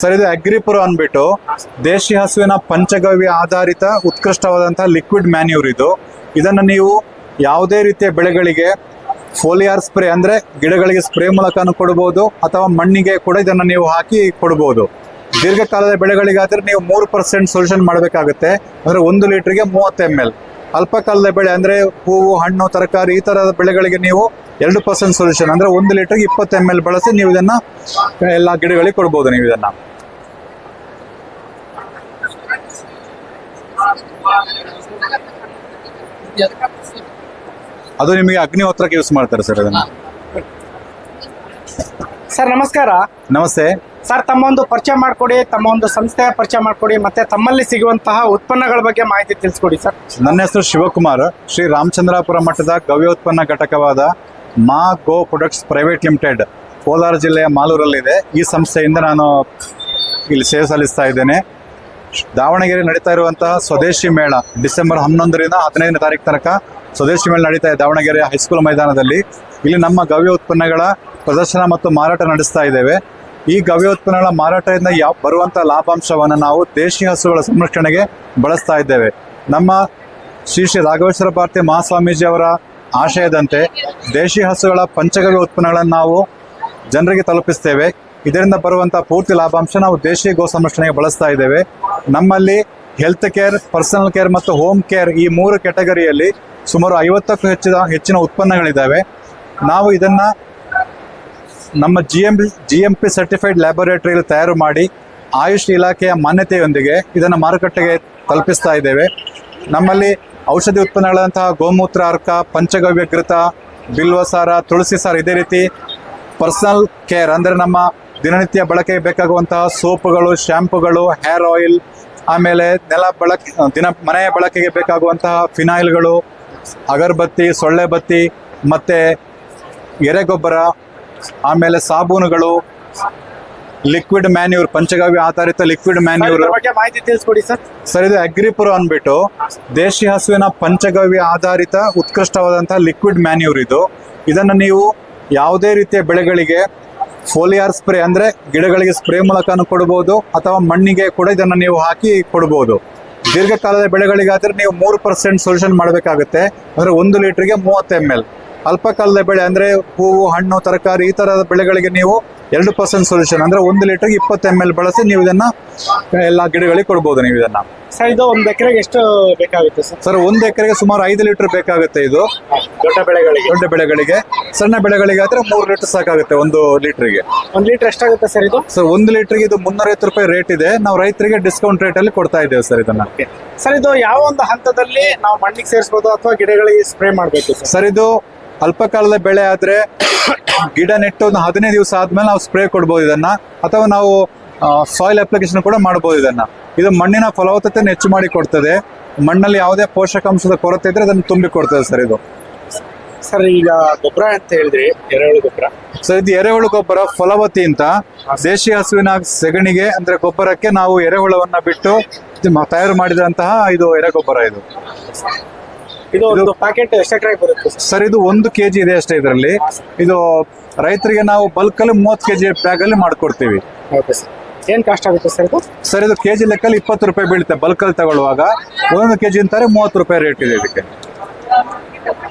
Sir, ಇದು ಅಗ್ರಿಪುರ ಅಂದ್ಬಿಟ್ಟು ದೇಶಿ ಹಸುವಿನ ಪಂಚಗವ್ಯ ಆಧಾರಿತ ಉತ್ಕೃಷ್ಟವಾದಂತಹ ಲಿಕ್ವಿಡ್ ಮ್ಯಾನ್ಯೂರ್ ಇದು. ಇದನ್ನು ನೀವು ಯಾವುದೇ ರೀತಿಯ ಬೆಳೆಗಳಿಗೆ ಫೋಲಿಯಾರ್ ಸ್ಪ್ರೇ ಅಂದ್ರೆ ಗಿಡಗಳಿಗೆ ಸ್ಪ್ರೇ ಮೂಲಕನೂ ಕೊಡಬಹುದು, ಅಥವಾ ಮಣ್ಣಿಗೆ ಕೂಡ ಇದನ್ನು ನೀವು ಹಾಕಿ ಕೊಡಬಹುದು. ದೀರ್ಘಕಾಲದ ಬೆಳೆಗಳಿಗಾದ್ರೆ ನೀವು 3% ಸೊಲ್ಯೂಷನ್ ಮಾಡಬೇಕಾಗುತ್ತೆ. ಅಂದ್ರೆ 1 ಲೀಟರ್ಗೆ 30 ml. ಅಲ್ಪಕಾಲದ ಬೆಳೆ ಅಂದ್ರೆ ಹೂವು, ಹಣ್ಣು, ತರಕಾರಿ ಈ ತರಹದ ಬೆಳೆಗಳಿಗೆ ನೀವು 2% ಸೊಲ್ಯೂಷನ್ ಅಂದ್ರೆ 1 ಲೀಟರ್ಗೆ 20 ml ಬಳಸಿ ನೀವು ಇದನ್ನ ಎಲ್ಲ ಗಿಡಗಳಿಗೆ ಕೊಡಬಹುದು. ನೀವು ಇದನ್ನ ಅದು ನಿಮಗೆ ಅಗ್ನಿಹೋತ್ರಕ್ಕೆ ಯೂಸ್ ಮಾಡ್ತಾರೆ ಸರ್. ಅದನ್ನ ಸರ್ ನಮಸ್ಕಾರ. ನಮಸ್ತೆ ಸರ್, ತಮ್ಮ ಒಂದು ಪರಿಚಯ ಮಾಡಿಕೊಡಿ, ತಮ್ಮ ಒಂದು ಸಂಸ್ಥೆಯ ಪರಿಚಯ ಮಾಡಿಕೊಡಿ, ಮತ್ತೆ ತಮ್ಮಲ್ಲಿ ಸಿಗುವಂತಹ ಉತ್ಪನ್ನಗಳ ಬಗ್ಗೆ ಮಾಹಿತಿ ತಿಳಿಸ್ಕೊಡಿ ಸರ್. ನನ್ನ ಹೆಸರು ಶಿವಕುಮಾರ್. ಶ್ರೀ ರಾಮಚಂದ್ರಾಪುರ ಮಠದ ಗವ್ಯೋತ್ಪನ್ನ ಘಟಕವಾದ ಮಾ ಗೋ ಪ್ರೊಡಕ್ಟ್ಸ್ ಪ್ರೈವೇಟ್ ಲಿಮಿಟೆಡ್ ಕೋಲಾರ ಜಿಲ್ಲೆಯ ಮಾಲೂರಲ್ಲಿದೆ. ಈ ಸಂಸ್ಥೆಯಿಂದ ನಾನು ಇಲ್ಲಿ ಸೇವೆ ಸಲ್ಲಿಸ್ತಾ ಇದ್ದೇನೆ. ದಾವಣಗೆರೆ ನಡೀತಾ ಇರುವಂತಹ ಸ್ವದೇಶಿ ಮೇಳ ಡಿಸೆಂಬರ್ 11ರಿಂದ 15ನೇ ತಾರೀಕು ತನಕ ಸ್ವದೇಶಿ ಮೇಳ ನಡೀತಾ ಇದೆ ದಾವಣಗೆರೆ ಹೈಸ್ಕೂಲ್ ಮೈದಾನದಲ್ಲಿ. ಇಲ್ಲಿ ನಮ್ಮ ಗವ್ಯ ಉತ್ಪನ್ನಗಳ ಪ್ರದರ್ಶನ ಮತ್ತು ಮಾರಾಟ ನಡೆಸ್ತಾ ಇದ್ದೇವೆ. ಈ ಗವ್ಯೋತ್ಪನ್ನಗಳ ಮಾರಾಟದಿಂದ ಬರುವಂಥ ಲಾಭಾಂಶವನ್ನು ನಾವು ದೇಶಿ ಹಸುಗಳ ಸಂರಕ್ಷಣೆಗೆ ಬಳಸ್ತಾ ಇದ್ದೇವೆ. ನಮ್ಮ ಶ್ರೀ ಶ್ರೀ ರಾಘವೇಶ್ವರ ಭಾರತಿ ಮಹಾಸ್ವಾಮೀಜಿ ಅವರ ಆಶಯದಂತೆ ದೇಶಿ ಹಸುಗಳ ಪಂಚಗವ್ಯ ಉತ್ಪನ್ನಗಳನ್ನು ನಾವು ಜನರಿಗೆ ತಲುಪಿಸ್ತೇವೆ. ಇದರಿಂದ ಬರುವಂಥ ಪೂರ್ತಿ ಲಾಭಾಂಶ ನಾವು ದೇಶಿ ಗೋ ಸಂರಕ್ಷಣೆಗೆ ಬಳಸ್ತಾ ಇದ್ದೇವೆ. ನಮ್ಮಲ್ಲಿ ಹೆಲ್ತ್ ಕೇರ್, ಪರ್ಸನಲ್ ಕೇರ್ ಮತ್ತು ಹೋಮ್ ಕೇರ್ ಈ 3 ಕ್ಯಾಟಗರಿಯಲ್ಲಿ ಸುಮಾರು 50ಕ್ಕೂ ಹೆಚ್ಚಿನ ಉತ್ಪನ್ನಗಳಿದ್ದಾವೆ. ನಾವು ಇದನ್ನು ನಮ್ಮ GMP ಸರ್ಟಿಫೈಡ್ ಲ್ಯಾಬೊರೇಟರಿಯಲ್ಲಿ ತಯಾರು ಮಾಡಿ ಆಯುಷ್ ಇಲಾಖೆಯ ಮಾನ್ಯತೆಯೊಂದಿಗೆ ಇದನ್ನು ಮಾರುಕಟ್ಟೆಗೆ ತಲುಪಿಸ್ತಾ ಇದ್ದೇವೆ. ನಮ್ಮಲ್ಲಿ ಔಷಧಿ ಉತ್ಪನ್ನಗಳಂತಹ ಗೋಮೂತ್ರ ಅರ್ಕ, ಪಂಚಗವ್ಯ ಘೃತ, ಬಿಲ್ವಸಾರ, ತುಳಸಿ ಸಾರ, ಇದೇ ರೀತಿ ಪರ್ಸನಲ್ ಕೇರ್ ಅಂದರೆ ನಮ್ಮ ದಿನನಿತ್ಯ ಬಳಕೆಗೆ ಬೇಕಾಗುವಂತಹ ಸೋಪುಗಳು, ಶ್ಯಾಂಪುಗಳು, ಹೇರ್ ಆಯಿಲ್, ಆಮೇಲೆ ಮನೆಯ ಬಳಕೆಗೆ ಬೇಕಾಗುವಂತಹ ಫಿನಾಯಿಲ್ಗಳು, ಅಗರಬತ್ತಿ, ಸೊಳ್ಳೆ ಬತ್ತಿ, ಮತ್ತು ಎರೆಗೊಬ್ಬರ, ಆಮೇಲೆ ಸಾಬೂನುಗಳು, ಲಿಕ್ವಿಡ್ ಮ್ಯಾನ್ಯೂರ್, ಪಂಚಗವ್ಯ ಆಧಾರಿತ ಲಿಕ್ವಿಡ್ ಮ್ಯಾನ್ಯೂರ್ ಬಗ್ಗೆ ಮಾಹಿತಿ ತಿಳಿಸ್ಕೊಡಿ ಸರ್. ಸರ್, ಇದು ಅಗ್ರಿಪುರ ಅಂದ್ಬಿಟ್ಟು ದೇಶಿ ಹಸುವಿನ ಪಂಚಗವ್ಯ ಆಧಾರಿತ ಉತ್ಕೃಷ್ಟವಾದಂತಹ ಲಿಕ್ವಿಡ್ ಮ್ಯಾನ್ಯೂರ್ ಇದು. ಇದನ್ನು ನೀವು ಯಾವುದೇ ರೀತಿಯ ಬೆಳೆಗಳಿಗೆ ಫೋಲಿಯಾರ್ ಸ್ಪ್ರೇ ಅಂದ್ರೆ ಗಿಡಗಳಿಗೆ ಸ್ಪ್ರೇ ಮೂಲಕನೂ ಕೊಡಬಹುದು, ಅಥವಾ ಮಣ್ಣಿಗೆ ಕೂಡ ಇದನ್ನು ನೀವು ಹಾಕಿ ಕೊಡಬಹುದು. ದೀರ್ಘಕಾಲದ ಬೆಳೆಗಳಿಗಾದ್ರೆ ನೀವು 3% ಸೊಲ್ಯೂಷನ್ ಮಾಡಬೇಕಾಗುತ್ತೆ. ಅಂದ್ರೆ 1 ಲೀಟರ್ಗೆ 30 ml. ಅಲ್ಪಕಾಲದ ಬೆಳೆ ಅಂದ್ರೆ ಹೂವು, ಹಣ್ಣು, ತರಕಾರಿ ಈ ತರಹದ ಬೆಳೆಗಳಿಗೆ ನೀವು 2% ಸೊಲ್ಯೂಷನ್ ಅಂದ್ರೆ 1 ಲೀಟರ್ಗೆ 20 ml ಬಳಸಿ ನೀವು ಇದನ್ನ ಎಲ್ಲ ಗಿಡಗಳಿಗೆ ಕೊಡಬಹುದು. ನೀವು ಇದನ್ನ ಸರ್, ಇದು 1 ಎಕರೆಗೆ ಎಷ್ಟು ಬೇಕಾಗುತ್ತೆ ಸರ್? ಸರ್, 1 ಎಕರೆಗೆ ಸುಮಾರು 5 ಲೀಟರ್ ಬೇಕಾಗುತ್ತೆ. ಇದು ದೊಡ್ಡ ಬೆಳೆಗಳಿಗೆ. ಸಣ್ಣ ಬೆಳೆಗಳಿಗೆ ಆದ್ರೆ 3 ಲೀಟರ್ ಸಾಕಾಗುತ್ತೆ 1 ಲೀಟರ್ಗೆ. 1 ಲೀಟರ್ ಎಷ್ಟಾಗುತ್ತೆ ಸರ್ ಇದು? ಸರ್, 1 ಲೀಟರ್ಗೆ ಇದು 350 ರೂಪಾಯಿ ರೇಟ್ ಇದೆ. ನಾವು ರೈತರಿಗೆ ಡಿಸ್ಕೌಂಟ್ ರೇಟ್ ಅಲ್ಲಿ ಕೊಡ್ತಾ ಇದ್ದೇವೆ ಸರ್ ಇದನ್ನ. ಸರ್, ಇದು ಯಾವ ಒಂದು ಹಂತದಲ್ಲಿ ನಾವು ಮಣ್ಣಿಗೆ ಸೇರಿಸಬಹುದು ಅಥವಾ ಗಿಡಗಳಿಗೆ ಸ್ಪ್ರೇ ಮಾಡಬೇಕು ಸರ್? ಇದು ಅಲ್ಪಕಾಲದ ಬೆಳೆ ಆದ್ರೆ ಗಿಡ ನೆಟ್ಟು ಒಂದು 15 ದಿವಸ ಆದ್ಮೇಲೆ ನಾವು ಸ್ಪ್ರೇ ಕೊಡ್ಬೋದು ಇದನ್ನ, ಅಥವಾ ನಾವು ಸಾಯಿಲ್ ಅಪ್ಲಿಕೇಶನ್ ಕೂಡ ಮಾಡ್ಬೋದು ಇದನ್ನ. ಇದು ಮಣ್ಣಿನ ಫಲವತ್ತತೆಯನ್ನು ಹೆಚ್ಚು ಮಾಡಿ ಕೊಡ್ತದೆ. ಮಣ್ಣಲ್ಲಿ ಯಾವುದೇ ಪೋಷಕಾಂಶದ ಕೊರತೆ ಇದ್ರೆ ಅದನ್ನು ತುಂಬಿ ಕೊಡ್ತದೆ ಸರ್ ಇದು. ಸರ್, ಈಗ ಗೊಬ್ಬರ ಅಂತ ಹೇಳಿದ್ರಿ, ಎರೆಹುಳು ಗೊಬ್ಬರ. ಸರ್, ಇದು ಎರೆಹುಳು ಗೊಬ್ಬರ ಫಲವತಿ ಅಂತ ದೇಶಿ ಹಸುವಿನ ಸೆಗಣಿಗೆ ಅಂದ್ರೆ ಗೊಬ್ಬರಕ್ಕೆ ನಾವು ಎರೆಹುಳವನ್ನ ಬಿಟ್ಟು ತಯಾರು ಮಾಡಿದಂತಹ ಇದು ಎರೆಗೊಬ್ಬರ. ಇದು ಒಂದು ಪ್ಯಾಕೆಟ್ ಎಷ್ಟು ಎಕರೆಗೆ ಬರುತ್ತೆ ಸರ್? ಇದು 1 kg ಇದೆ ಅಷ್ಟೇ ಇದರಲ್ಲಿ. ಇದು ರೈತರಿಗೆ ನಾವು ಬಲ್ಕ್ ಅಲ್ಲಿ 30 kg ಬ್ಯಾಗ್ ಅಲ್ಲಿ ಮಾಡ್ಕೊಡ್ತೀವಿ. ಏನ್ ಕಾಸ್ಟ್ ಆಗುತ್ತೆ ಸರ್ ಇದು? ಸರ್, ಇದು ಕೆಜಿ ಲೆಕ್ಕಲ್ಲಿ 20 ರೂಪಾಯಿ ಬೀಳುತ್ತೆ ಬಲ್ಕ್ ಅಲ್ಲಿ ತಗೊಳ್ಳುವಾಗ. 1 kg ಅಂತಾರೆ 30 ರೂಪಾಯಿ ರೇಟ್ ಇದೆ ಇದಕ್ಕೆ.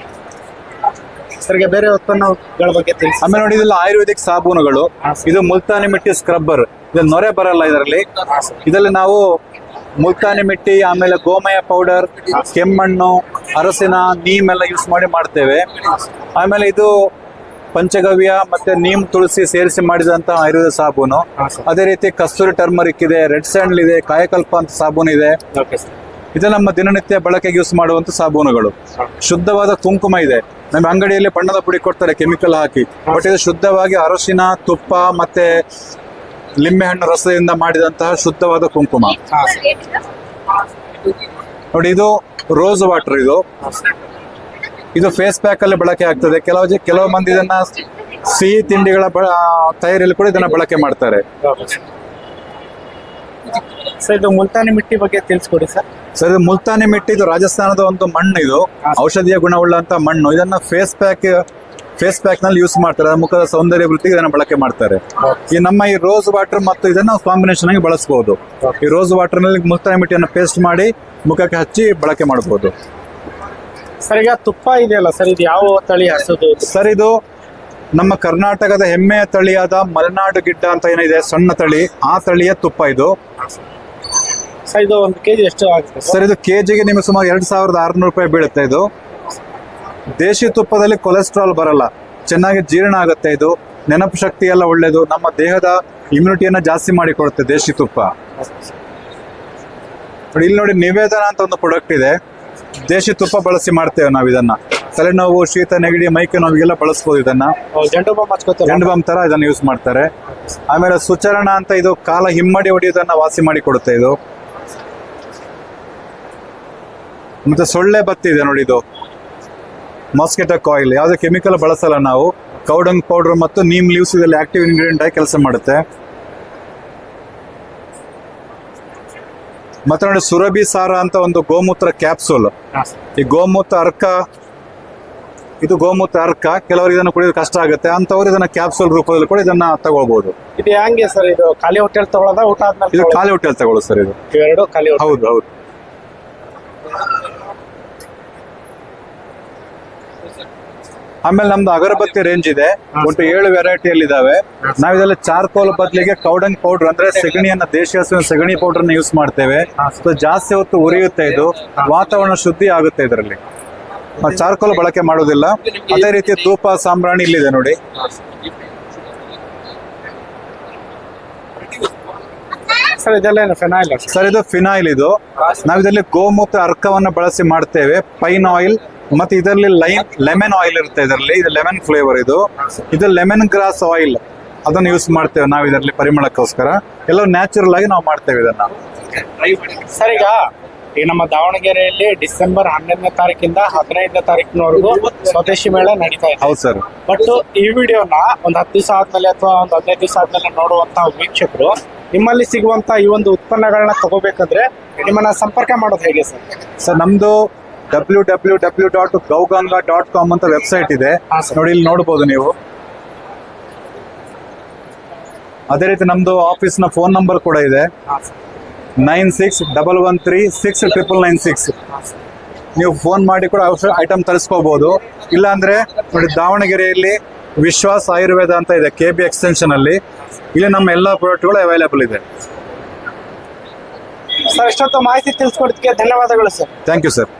ಸರ್ಗೆ ಬೇರೆ ಉತ್ಪನ್ನಗಳ ಬಗ್ಗೆ ತಿಳಿಸಿ. ಆಮೇಲೆ ನೋಡಿ, ಇದೆಲ್ಲ ಆಯುರ್ವೇದಿಕ್ ಸಾಬೂನುಗಳು. ಇದು ಮುಲ್ತಾನಿ ಮಿಟ್ಟಿ ಸ್ಕ್ರಬ್ಬರ್. ಇದು ನೊರೆ ಬರಲ್ಲ ಇದರಲ್ಲಿ ನಾವು ಮುಲ್ತಾನಿ ಮಿಟ್ಟಿ, ಆಮೇಲೆ ಗೋಮಯ ಪೌಡರ್, ಕೆಮ್ಮಣ್ಣು, ಅರಸಿನ, ನೀಮ್ ಎಲ್ಲ ಯೂಸ್ ಮಾಡಿ ಮಾಡ್ತೇವೆ. ಆಮೇಲೆ ಇದು ಪಂಚಗವ್ಯ ಮತ್ತೆ ನೀಮ್, ತುಳಸಿ ಸೇರಿಸಿ ಮಾಡಿದಂತಹ ಆಯುರ್ವೇದ ಸಾಬೂನು. ಅದೇ ರೀತಿ ಕಸ್ತೂರಿ ಟರ್ಮರಿಕ್ ಇದೆ, ರೆಡ್ ಸ್ಯಾಂಡಲ್ ಇದೆ, ಕಾಯಕಲ್ಪ ಅಂತ ಸಾಬೂನು ಇದೆ. ಇದು ನಮ್ಮ ದಿನನಿತ್ಯ ಬಳಕೆಗೆ ಯೂಸ್ ಮಾಡುವಂತ ಸಾಬೂನುಗಳು. ಶುದ್ಧವಾದ ಕುಂಕುಮ ಇದೆ. ನಮ್ಮ ಅಂಗಡಿಯಲ್ಲಿ ಬಣ್ಣದ ಪುಡಿ ಕೊಡ್ತಾರೆ ಕೆಮಿಕಲ್ ಹಾಕಿ, ಬಟ್ ಇದು ಶುದ್ಧವಾಗಿ ಅರಸಿನ, ತುಪ್ಪ ಮತ್ತೆ ಲಿಂಬೆಹಣ್ಣು ರಸದಿಂದ ಮಾಡಿದಂತಹ ಶುದ್ಧವಾದ ಕುಂಕುಮ. ನೋಡಿ, ಇದು ರೋಸ್ ವಾಟರ್. ಇದು ಫೇಸ್ ಪ್ಯಾಕ್ ಅಲ್ಲಿ ಬಳಕೆ ಆಗ್ತದೆ. ಕೆಲವು ಮಂದಿ ಇದನ್ನ ಸಿಹಿ ತಿಂಡಿಗಳ ತಯಾರಿಯಲ್ಲಿ ಕೂಡ ಇದನ್ನ ಬಳಕೆ ಮಾಡ್ತಾರೆ. ಸರ್, ಇದು ಮುಲ್ತಾನಿ ಮಿಟ್ಟಿ ಬಗ್ಗೆ ತಿಳಿಸ್ಕೊಡಿ ಸರ್. ಸರ್, ಇದು ಮುಲ್ತಾನಿ ಮಿಟ್ಟಿ ಇದು ರಾಜಸ್ಥಾನದ ಒಂದು ಮಣ್ಣು. ಇದು ಔಷಧೀಯ ಗುಣವುಳ್ಳಂತ ಮಣ್ಣು. ಇದನ್ನ ಫೇಸ್ ಪ್ಯಾಕ್ ಫೇಸ್ ಪ್ಯಾಕ್ ನಲ್ಲಿ ಯೂಸ್ ಮಾಡ್ತಾರೆ, ಮುಖದ ಸೌಂದರ್ಯ ವೃತ್ತಿಗೆ ಇದನ್ನ ಬಳಕೆ ಮಾಡ್ತಾರೆ. ಈ ನಮ್ಮ ಈ ರೋಸ್ ವಾಟರ್ ಮತ್ತು ಇದನ್ನ ಕಾಂಬಿನೇಷನ್ ಆಗಿ ಬಳಸಬಹುದು. ಈ ರೋಸ್ ವಾಟರ್ ನಲ್ಲಿ ಮುಲ್ತಾನಿ ಮಿಟ್ಟಿಯನ್ನು ಪೇಸ್ಟ್ ಮಾಡಿ ಮುಖಕ್ಕೆ ಹಚ್ಚಿ ಬಳಕೆ ಮಾಡಬಹುದು. ಸರ್ ಈಗ ತುಪ್ಪ ಇದೆಯಲ್ಲ ಸರ್, ಇದು ಯಾವ ತಳಿ ಹಸುದು? ಸರ್ ಇದು ನಮ್ಮ ಕರ್ನಾಟಕದ ಹೆಮ್ಮೆಯ ತಳಿಯಾದ ಮಲೆನಾಡು ಗಿಡ್ಡ ಅಂತ ಏನಿದೆ, ಸಣ್ಣ ತಳಿ, ಆ ತಳಿಯ ತುಪ್ಪ ಇದು. ಸರ್ ಇದು 1 kg ಎಷ್ಟು ಆಗುತ್ತೆ ಸರ್ ಇದು ಕೆಜಿಗೆ ನಿಮಗೆ ಸುಮಾರು 2600 ರೂಪಾಯಿ ಬೀಳುತ್ತೆ. ಇದು ದೇಶಿ ತುಪ್ಪದಲ್ಲಿ ಕೊಲೆಸ್ಟ್ರಾಲ್ ಬರಲ್ಲ, ಚೆನ್ನಾಗಿ ಜೀರ್ಣ ಆಗುತ್ತೆ. ಇದು ನೆನಪು ಶಕ್ತಿ ಎಲ್ಲ ಒಳ್ಳೇದು, ನಮ್ಮ ದೇಹದ ಇಮ್ಯುನಿಟಿಯನ್ನ ಜಾಸ್ತಿ ಮಾಡಿಕೊಡುತ್ತೆ ದೇಶಿ ತುಪ್ಪ. ಇಲ್ಲಿ ನೋಡಿ, ನಿವೇದನ ಅಂತ ಒಂದು ಪ್ರಾಡಕ್ಟ್ ಇದೆ, ದೇಶಿ ತುಪ್ಪ ಬಳಸಿ ಮಾಡ್ತೇವೆ ನಾವು ಇದನ್ನ. ತಲೆನೋವು, ಶೀತ, ನೆಗಡಿ, ಮೈಕೆ ನೋವಿಗೆಲ್ಲ ಬಳಸ್ಬೋದು ಇದನ್ನ. ಜಂಡು ಬಾಂಬ್ ಹಚ್ಕೋತಾರೆ, ಜಂಡು ಬಾಂಬ್ ತರ ಇದನ್ನ ಯೂಸ್ ಮಾಡ್ತಾರೆ. ಆಮೇಲೆ ಸುಚರಣ ಅಂತ, ಇದು ಕಾಲ ಹಿಮ್ಮಡಿ ಹೊಡೆಯೋದನ್ನ ವಾಸಿ ಮಾಡಿ ಕೊಡುತ್ತೆ ಇದು. ಮತ್ತೆ ಸೊಳ್ಳೆ ಬತ್ತಿ ಇದೆ ನೋಡಿ, ಇದು ಮಾಸ್ಕಿಟೋ ಕಾಯಿಲ್, ಯಾವುದೇ ಕೆಮಿಕಲ್ ಬಳಸಲ್ಲ ನಾವು. ಕೌಡಂಗ್ ಪೌಡರ್ ಮತ್ತು ನೀಮ್ ಲೀವ್ಸ್ ಇದರಲ್ಲಿ ಆಕ್ಟಿವ್ ಇಂಗ್ರೀಡಿಯೆಂಟ್ ಆಗಿ ಕೆಲಸ ಮಾಡುತ್ತೆ. ಮತ್ತೆ ನೋಡಿ, ಸುರಭಿ ಸಾರ ಅಂತ ಒಂದು ಗೋಮೂತ್ರ ಕ್ಯಾಪ್ಸೂಲ್. ಈ ಗೋಮೂತ್ರ ಅರ್ಕ, ಇದು ಗೋಮೂತ್ರ ಅರ್ಕ, ಕೆಲವರಿಗೆ ಇದನ್ನು ಕುಡಿಯೋದು ಕಷ್ಟ ಆಗುತ್ತೆ, ಅಂತವ್ರು ಇದನ್ನ ಕ್ಯಾಪ್ಸೂಲ್ ರೂಪದಲ್ಲಿ ಕೂಡ ಇದನ್ನ ತಗೊಳ್ಬಹುದು. ಇದು ಹೆಂಗೆ ಸರ್? ಇದು ಖಾಲಿ ಹೊಟ್ಟೆಲ್ ತಗೊಳ್ಳೋದ, ಊಟ ಆದ್ಮೇಲೆ? ಇದು ಖಾಲಿ ಹೊಟ್ಟೆಲ್ ತಗೊಳ್ಳೋದು ಸರ್ ಇದು. ಇವೆರಡು ಖಾಲಿ ಹೊಟ್ಟೆ. ಹೌದು ಹೌದು. ಆಮೇಲೆ ನಮ್ದು ಅಗರಬತ್ತಿ ರೇಂಜ್ ಇದೆ, ಒಟ್ಟು 7 ವೆರೈಟಿಯಲ್ಲಿ ಇದಾವೆ. ನಾವಿದೆಲ್ಲ ಚಾರ್ಕೋಲ್ ಬದಲಿಗೆ ಕೌಡಂಗ್ ಪೌಡರ್ ಅಂದ್ರೆ ಸೆಗಣಿಯನ್ನ, ದೇಶೀಯ ಹಸುವಿನ ಸೆಗಣಿ ಪೌಡರ್ ನ ಯೂಸ್ ಮಾಡ್ತೇವೆ. ಸೊ ಜಾಸ್ತಿ ಹೊತ್ತು ಉರಿಯುತ್ತೆ, ಇದು ವಾತಾವರಣ ಶುದ್ಧಿ ಆಗುತ್ತೆ ಇದರಲ್ಲಿ. ಚಾರ್ಕೋಲ್ ಬಳಕೆ ಮಾಡೋದಿಲ್ಲ. ಅದೇ ರೀತಿ ಧೂಪ, ಸಾಂಬ್ರಾಣಿ ಇಲ್ಲಿದೆ ನೋಡಿ. ಸರ್ ಇದೆಲ್ಲ ಏನು ಫಿನಾಯಿಲ್? ಸರ್ ಇದು ಫಿನಾಯಿಲ್. ಇದು ನಾವಿದರಲ್ಲಿ ಗೋಮೂತ್ರ ಅರ್ಕವನ್ನ ಬಳಸಿ ಮಾಡ್ತೇವೆ. ಪೈನ್ ಆಯಿಲ್ ಮತ್ತೆ ಇದರಲ್ಲಿ ಲೆಮನ್ ಆಯಿಲ್ ಇರುತ್ತೆ ಇದರಲ್ಲಿ. ಇದು ಲೆಮನ್ ಫ್ಲೇವರ್. ಇದು ಲೆಮನ್ ಗ್ರಾಸ್ ಆಯಿಲ್, ಅದನ್ನು ಯೂಸ್ ಮಾಡ್ತೇವೆ ನಾವು ಇದರಲ್ಲಿ ಪರಿಮಳಕ್ಕೋಸ್ಕರ. ಎಲ್ಲ ನ್ಯಾಚುರಲ್ ಆಗಿ ನಾವು ಮಾಡ್ತೇವೆ ಇದನ್ನ. ಸರ್ ಈಗ ನಮ್ಮ ದಾವಣಗೆರೆಯಲ್ಲಿ ಡಿಸೆಂಬರ್ 11ನೇ ತಾರೀಕಿಂದ 15ನೇ ತಾರೀಕಿನವರೆಗೂ ಸ್ವದೇಶಿ ಮೇಳ ನಡೀತಾ ಇದೆ. ಹೌದು ಸರ್. ಬಟ್ ಈ ವಿಡಿಯೋನ ಒಂದು 10 ದಿವಸ ಆದ್ಮೇಲೆ ಅಥವಾ ಒಂದು 15 ದಿವಸ ಆದ್ಮೇಲೆ ನೋಡುವಂತ ವೀಕ್ಷಕರು ನಿಮ್ಮಲ್ಲಿ ಸಿಗುವಂತ ಈ ಒಂದು ಉತ್ಪನ್ನಗಳನ್ನ ತಗೋಬೇಕಂದ್ರೆ ನಿಮ್ಮನ್ನ ಸಂಪರ್ಕ ಮಾಡೋದು ಹೇಗೆ ಸರ್? ಸರ್ ನಮ್ದು www.gauganga.com ಅಂತ ವೆಬ್ಸೈಟ್ ಇದೆ ನೋಡಿ, ಇಲ್ಲಿ ನೋಡಬಹುದು ನೀವು. ಅದೇ ರೀತಿ ನಮ್ದು ಆಫೀಸ್ ನ ಫೋನ್ ನಂಬರ್ ಕೂಡ ಇದೆ, 9611369996. ನೀವು ಫೋನ್ ಮಾಡಿ ಕೂಡ ಐಟಮ್ ತರಿಸ್ಕೋಬಹುದು. ಇಲ್ಲ ಅಂದ್ರೆ ನೋಡಿ, ದಾವಣಗೆರೆಯಲ್ಲಿ ವಿಶ್ವಾಸ್ ಆಯುರ್ವೇದ ಅಂತ ಇದೆ, KB ಎಕ್ಸ್ಟೆನ್ಷನ್ ಅಲ್ಲಿ. ಇಲ್ಲಿ ನಮ್ಮ ಎಲ್ಲಾ ಪ್ರಾಡಕ್ಟ್ಗಳು ಅವೈಲೇಬಲ್ ಇದೆ. ಸರ್ ಇಷ್ಟೊತ್ತು ಮಾಹಿತಿ ತಿಳಿಸ್ಕೊಡೋದಕ್ಕೆ ಧನ್ಯವಾದಗಳು ಸರ್. Thank you sir.